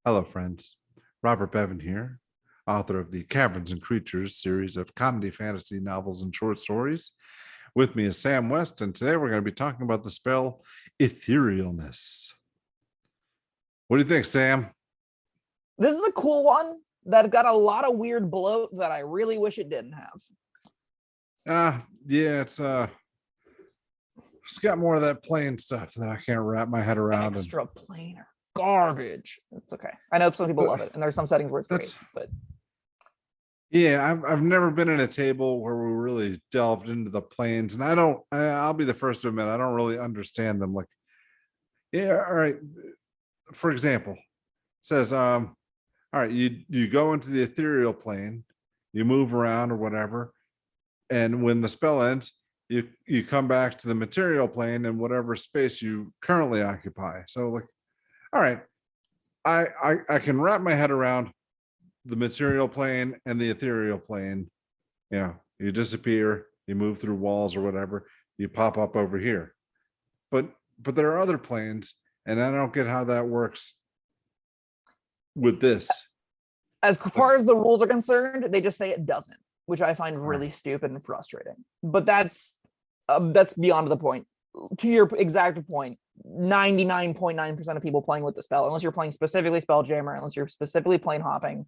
Hello, friends. Robert Bevan here, author of the Caverns and Creatures series of comedy, fantasy novels, and short stories. With me is Sam West, and today we're going to be talking about the spell Etherealness. What do you think, Sam? This is a cool one that got a lot of weird bloat that I really wish it didn't have. Yeah, it's got more of that plain stuff that I can't wrap my head around. Extra plain or garbage. It's okay. I know some people love it, and there's some settings where it's great. But yeah, I've never been at a table where we really delved into the planes, and I'll be the first to admit I don't really understand them. Like, yeah, all right. For example, it says, all right, you go into the ethereal plane, you move around or whatever, and when the spell ends, you come back to the material plane in whatever space you currently occupy. So, like, all right, I can wrap my head around the material plane and the ethereal plane. You disappear, you move through walls or whatever, you pop up over here. But there are other planes, and I don't get how that works with this. As far as the rules are concerned, they just say it doesn't, which I find really stupid and frustrating. But that's beyond the point. To your exact point, 99.9% of people playing with the spell, unless you're playing specifically Spelljammer, unless you're specifically plane hopping,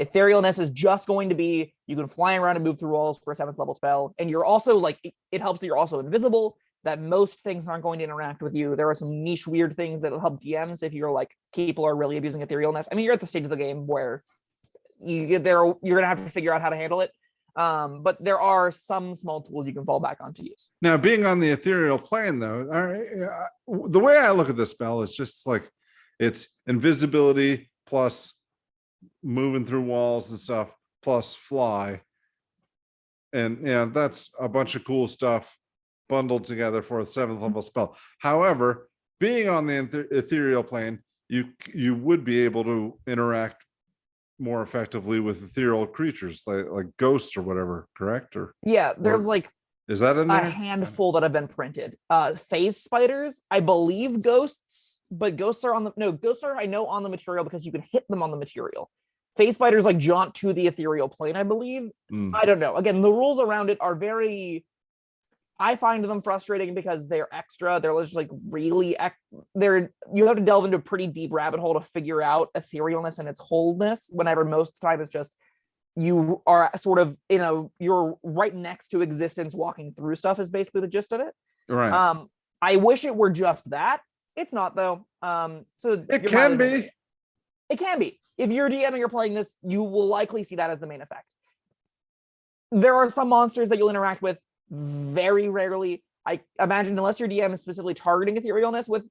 Etherealness is just going to be, you can fly around and move through walls for a 7th level spell. And you're also, like, it helps that you're also invisible, that most things aren't going to interact with you. There are some niche weird things that will help DMs if you're like, people are really abusing Etherealness. I mean, you're at the stage of the game where you get there, you're going to have to figure out how to handle it. But there are some small tools you can fall back on to use. Now, being on the ethereal plane, though, the way I look at this spell is just like it's invisibility plus moving through walls and stuff plus fly, and that's a bunch of cool stuff bundled together for a 7th level spell. However, being on the ethereal plane, you would be able to interact more effectively with ethereal creatures like ghosts or whatever, correct? There's like, is that in there? A handful that have been printed. Phase spiders, I believe ghosts, but ghosts are I know on the material because you can hit them on the material. Phase spiders like jaunt to the ethereal plane, I believe. I don't know. Again, the rules around it are I find them frustrating because they're extra. They're just like really, you have to delve into a pretty deep rabbit hole to figure out etherealness and its wholeness, whenever most of the time it's just, you are sort of, you're right next to existence walking through stuff is basically the gist of it. Right. I wish it were just that. It's not, though. So it can be. It can be. If you're DM and you're playing this, you will likely see that as the main effect. There are some monsters that you'll interact with very rarely. I imagine, unless your DM is specifically targeting etherealness with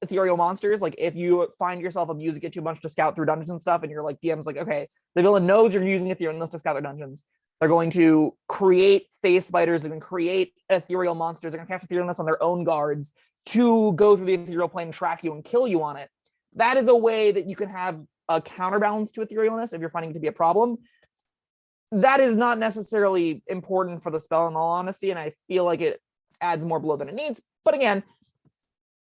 ethereal monsters, like if you find yourself abusing it too much to scout through dungeons and stuff, and you're like, DM's like, okay, the villain knows you're using etherealness to scout their dungeons, they're going to create phase spiders, they're going to create ethereal monsters, they're going to cast etherealness on their own guards to go through the ethereal plane, track you, and kill you on it. That is a way that you can have a counterbalance to etherealness if you're finding it to be a problem. That is not necessarily important for the spell, in all honesty, and I feel like it adds more blow than it needs. But again,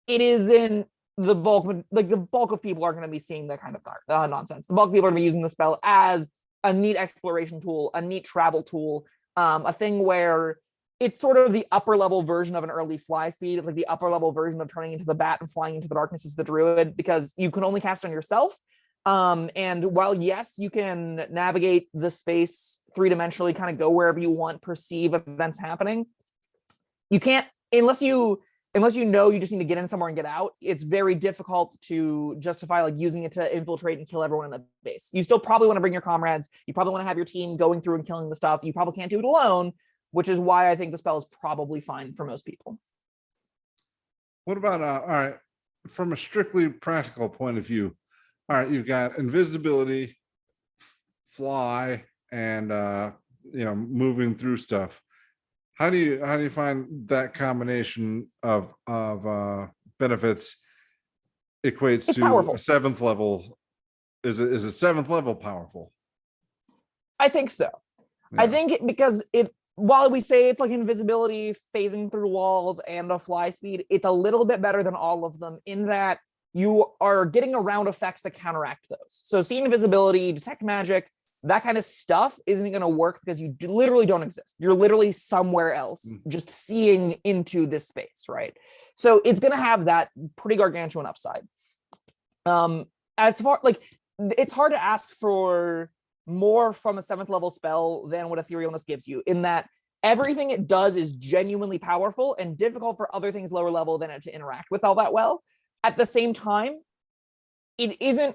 it is in the bulk, like the bulk of people are going to be seeing that kind of nonsense. The bulk of people are going to be using the spell as a neat exploration tool, a neat travel tool, a thing where it's sort of the upper level version of an early fly speed. It's like the upper level version of turning into the bat and flying into the darkness as the druid, because you can only cast on yourself. And while, yes, you can navigate the space 3-dimensionally, kind of go wherever you want, perceive events happening, you can't, unless you know you just need to get in somewhere and get out. It's very difficult to justify like using it to infiltrate and kill everyone in the base. You still probably want to bring your comrades. You probably want to have your team going through and killing the stuff. You probably can't do it alone, which is why I think the spell is probably fine for most people. What about all right, from a strictly practical point of view? All right, you've got invisibility, fly, and moving through stuff. How do you find that combination of benefits equates to powerful. A 7th level? Is it 7th level powerful? I think so. Yeah. I think because while we say it's like invisibility, phasing through walls, and a fly speed, it's a little bit better than all of them in that you are getting around effects that counteract those. So see invisibility, detect magic, that kind of stuff isn't going to work because you literally don't exist. You're literally somewhere else, just seeing into this space, right? So it's going to have that pretty gargantuan upside. As far like, it's hard to ask for more from a 7th level spell than what Etherealness gives you, in that everything it does is genuinely powerful and difficult for other things lower level than it to interact with all that well. At the same time, it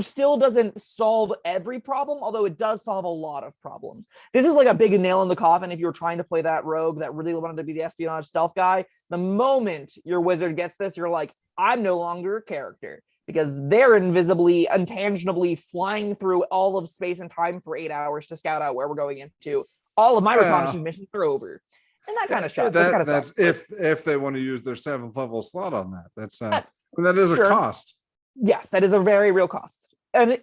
still doesn't solve every problem, although it does solve a lot of problems. This is like a big nail in the coffin if you're trying to play that rogue that really wanted to be the espionage stealth guy. The moment your wizard gets this, you're like, I'm no longer a character, because they're invisibly, untangibly flying through all of space and time for 8 hours to scout out where we're going into. All of my reconnaissance missions are over. And that kind of stuff. That's if they want to use their 7th level slot on that. That's that is sure. a cost. Yes, that is a very real cost. And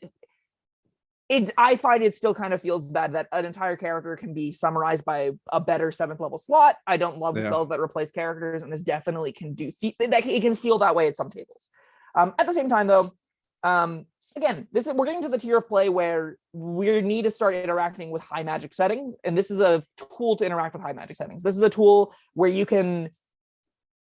I find it still kind of feels bad that an entire character can be summarized by a better 7th level slot. I don't love the spells that replace characters, and this definitely can do that. It can feel that way at some tables. At the same time, though, again, we're getting to the tier of play where we need to start interacting with high magic settings, and this is a tool to interact with high magic settings. This is a tool where you can,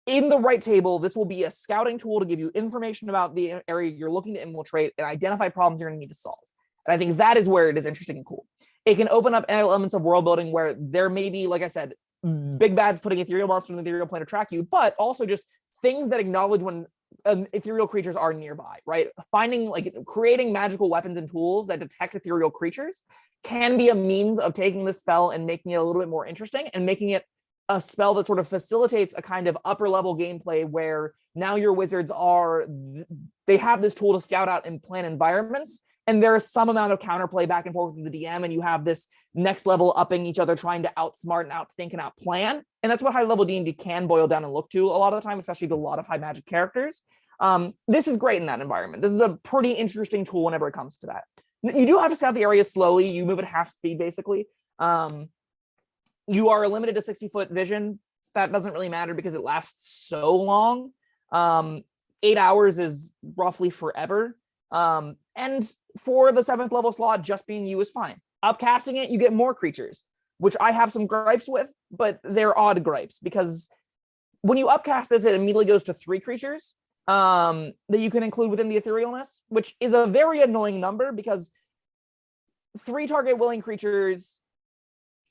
in the right table, this will be a scouting tool to give you information about the area you're looking to infiltrate and identify problems you're going to need to solve. And I think that is where it is interesting and cool. It can open up elements of world building where there may be, like I said, big bads putting ethereal monsters in the ethereal plane to track you, but also just things that acknowledge when ethereal creatures are nearby, right? Creating magical weapons and tools that detect ethereal creatures can be a means of taking the spell and making it a little bit more interesting, and making it a spell that sort of facilitates a kind of upper level gameplay where now your wizards they have this tool to scout out and plan environments, and there is some amount of counterplay back and forth with the DM, and you have this next level upping each other, trying to outsmart and outthink and outplan. And that's what high level D&D can boil down and look to a lot of the time, especially with a lot of high magic characters. This is great in that environment. This is a pretty interesting tool whenever it comes to that. You do have to scout the area slowly. You move at half speed, basically. You are limited to 60-foot vision. That doesn't really matter because it lasts so long. 8 hours is roughly forever. And for the 7th level slot, just being you is fine. Upcasting it, you get more creatures, which I have some gripes with, but they're odd gripes, because when you upcast this, it immediately goes to 3 creatures that you can include within the Etherealness, which is a very annoying number, because 3 target willing creatures,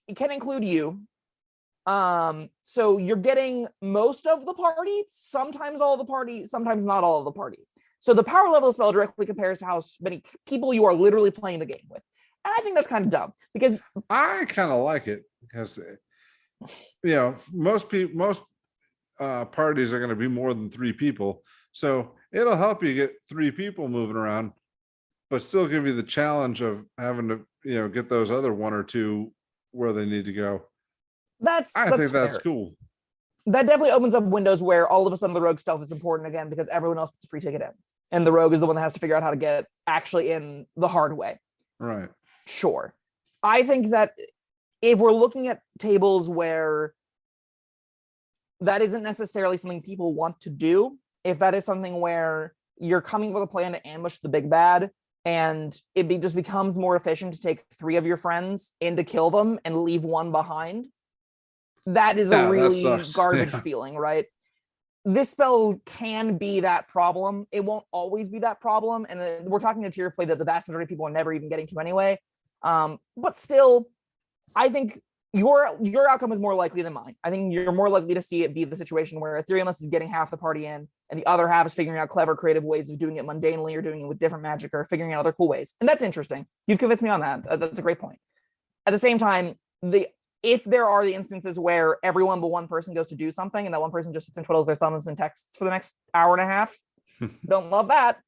it can include you. So you're getting most of the party, sometimes all of the party, sometimes not all of the party. So the power level of the spell directly compares to how many people you are literally playing the game with. And I think that's kind of dumb, because I kind of like it, because most parties are going to be more than 3 people, so it'll help you get 3 people moving around, but still give you the challenge of having to get those other 1 or 2 where they need to go. I think that's fair. cool. That definitely opens up windows where all of a sudden the rogue stealth is important again, because everyone else gets a free ticket in, and the rogue is the one that has to figure out how to get actually in the hard way. Right. Sure. I think that if we're looking at tables where that isn't necessarily something people want to do, if that is something where you're coming with a plan to ambush the big bad, and it just becomes more efficient to take 3 of your friends in to kill them and leave 1 behind, that is a really garbage feeling, right? This spell can be that problem. It won't always be that problem, and we're talking a tier of play that the vast majority of people are never even getting to anyway. But still, I think your outcome is more likely than mine. I think you're more likely to see it be the situation where Etherealness is getting half the party in, and the other half is figuring out clever, creative ways of doing it mundanely, or doing it with different magic, or figuring out other cool ways. And that's interesting. You've convinced me on that. That's a great point. At the same time, if there are the instances where everyone but 1 person goes to do something, and that 1 person just sits and twiddles their thumbs and texts for the next hour and a half, don't love that.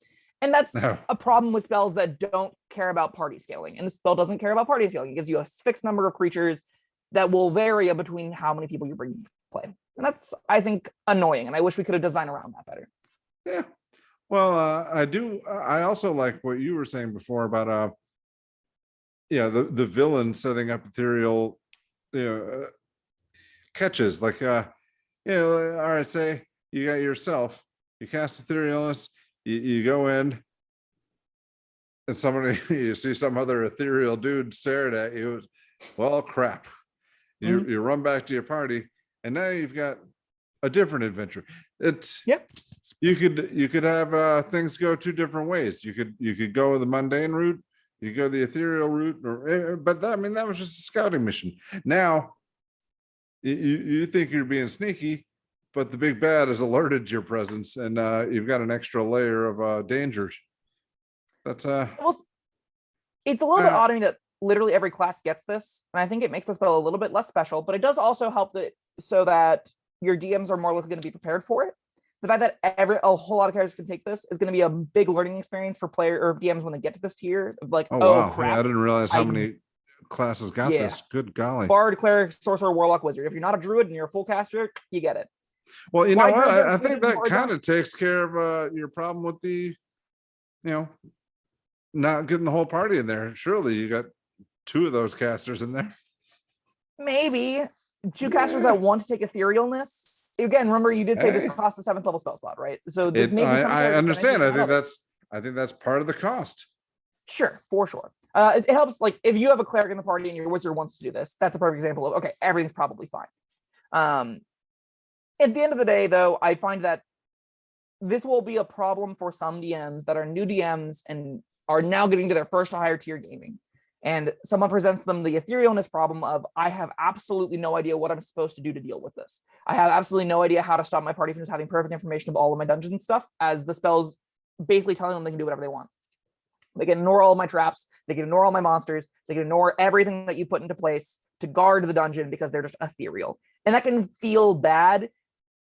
And that's a problem with spells that don't care about party scaling. And the spell doesn't care about party scaling. It gives you a fixed number of creatures that will vary between how many people you bring to play. And that's, I think, annoying. And I wish we could have designed around that better. Yeah. Well, I also like what you were saying before about, the villain setting up ethereal, catches. Like, all right, say you got yourself, you cast Etherealness, you go in, and somebody you see some other ethereal dude staring at you. Well, crap. You run back to your party, and now you've got a different adventure. It's you could have things go two different ways. You could go the mundane route, you go the ethereal route, but that, I mean, that was just a scouting mission. Now you think you're being sneaky, but the big bad has alerted your presence, and you've got an extra layer of dangers. That's well, it's a little bit odd to me that literally every class gets this, and I think it makes the spell a little bit less special, but it does also help that so that your DMs are more likely going to be prepared for it. The fact that a whole lot of characters can take this is going to be a big learning experience for player or DMs when they get to this tier of like, wow. Crap, I didn't realize how many classes got this. Good golly. Bard, cleric, sorcerer, warlock, wizard. If you're not a druid and you're a full caster, you get it. Well, you know what? I think that kind of takes care of your problem with the, not getting the whole party in there. Surely you got 2 of those casters in there. Maybe 2 casters that want to take Etherealness. Again, remember you did say this costs a 7th level spell slot, right? So there's maybe I understand. I think that's part of the cost. Sure, for sure. It helps, like if you have a cleric in the party and your wizard wants to do this, that's a perfect example of okay, everything's probably fine. At the end of the day, though, I find that this will be a problem for some DMs that are new DMs and are now getting to their first higher tier gaming. And someone presents them the etherealness problem of, I have absolutely no idea what I'm supposed to do to deal with this. I have absolutely no idea how to stop my party from just having perfect information of all of my dungeons and stuff, as the spell's basically telling them they can do whatever they want. They can ignore all of my traps, they can ignore all my monsters, they can ignore everything that you put into place to guard the dungeon because they're just ethereal. And that can feel bad.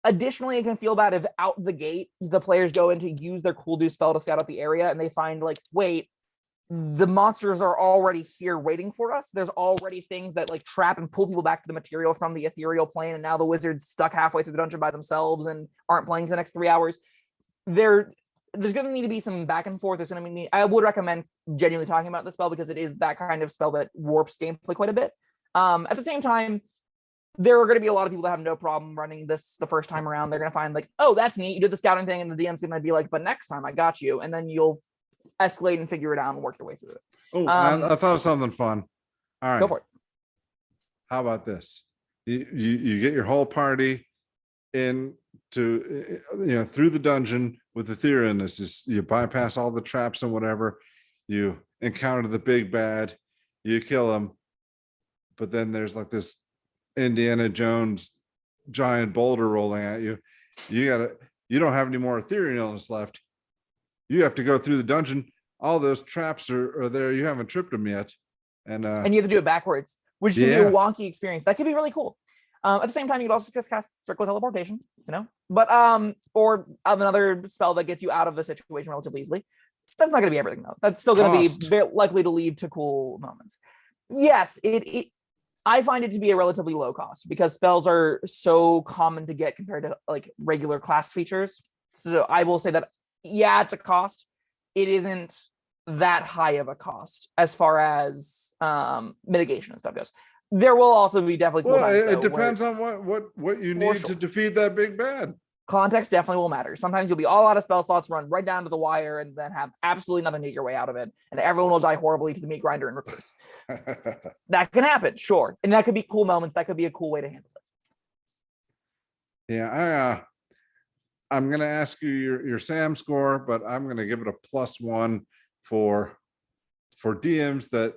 Additionally, it can feel bad if out the gate, the players go in to use their cool do spell to scout out the area and they find like, wait, the monsters are already here waiting for us. There's already things that like trap and pull people back to the material from the ethereal plane. And now the wizard's stuck halfway through the dungeon by themselves and aren't playing for the next 3 hours. There's going to need to be some back and forth. There's going to be, I would recommend genuinely talking about the spell because it is that kind of spell that warps gameplay quite a bit. At the same time, there are going to be a lot of people that have no problem running this the first time around. They're going to find like, oh, that's neat. You did the scouting thing, and the DM's going to be like, but next time I got you. And then you'll escalate and figure it out and work your way through it. Oh, I thought of something fun. All right. Go for it. How about this? You get your whole party in to, through the dungeon with Etherealness. You bypass all the traps and whatever. You encounter the big bad. You kill him. But then there's like this Indiana Jones giant boulder rolling at you. You don't have any more Etherealness left. You have to go through the dungeon. All those traps are there. You haven't tripped them yet. And you have to do it backwards, which can be a wonky experience. That could be really cool. At the same time, you could also just cast circle teleportation, but or another spell that gets you out of the situation relatively easily. That's not going to be everything though. That's still going to be likely to lead to cool moments. Yes, I find it to be a relatively low cost because spells are so common to get compared to like regular class features. So I will say that, yeah, it's a cost. It isn't that high of a cost as far as mitigation and stuff goes. There will also be definitely cool times, it depends on what you need to defeat that big bad. Context definitely will matter. Sometimes you'll be all out of spell slots, run right down to the wire, and then have absolutely nothing to get your way out of it. And everyone will die horribly to the meat grinder in reverse. That can happen, sure. And that could be cool moments. That could be a cool way to handle it. Yeah, I'm going to ask you your SAM score, but I'm going to give it a +1 for DMs that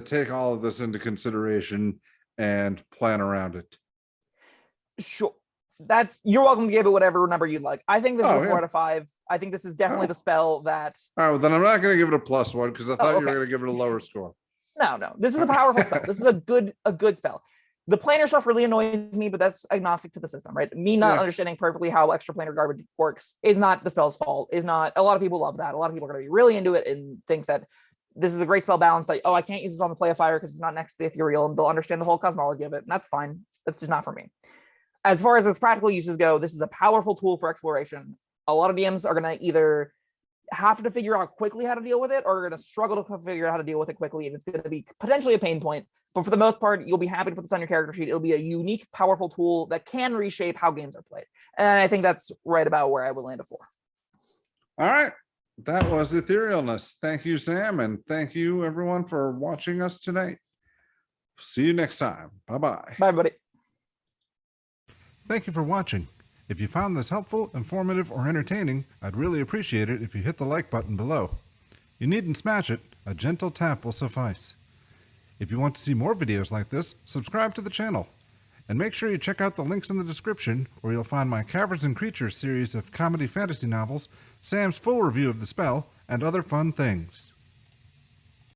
take all of this into consideration and plan around it. Sure. You're welcome to give it whatever number you'd like. I think this is a 4 out of 5. I think this is definitely the spell that. All right, well then I'm not going to give it a +1 because I thought you were going to give it a lower score. No. This is a powerful spell. This is a good spell. The planar stuff really annoys me, but that's agnostic to the system, right? Me not understanding perfectly how extra planar garbage works is not the spell's fault. Is not. A lot of people love that. A lot of people are going to be really into it and think that this is a great spell balance. Like, oh, I can't use this on the play of fire because it's not next to the ethereal, and they'll understand the whole cosmology of it, and that's fine. That's just not for me. As far as its practical uses go, this is a powerful tool for exploration. A lot of DMs are going to either have to figure out quickly how to deal with it, or are going to struggle to figure out how to deal with it quickly, and it's going to be potentially a pain point. But for the most part, you'll be happy to put this on your character sheet. It'll be a unique, powerful tool that can reshape how games are played. And I think that's right about where I would land it for. All right. That was Etherealness. Thank you, Sam. And thank you, everyone, for watching us tonight. See you next time. Bye-bye. Bye, everybody. Thank you for watching. If you found this helpful, informative, or entertaining, I'd really appreciate it if you hit the like button below. You needn't smash it. A gentle tap will suffice. If you want to see more videos like this, subscribe to the channel. And make sure you check out the links in the description, where you'll find my Caverns Creatures series of comedy fantasy novels, Sam's full review of the spell, and other fun things.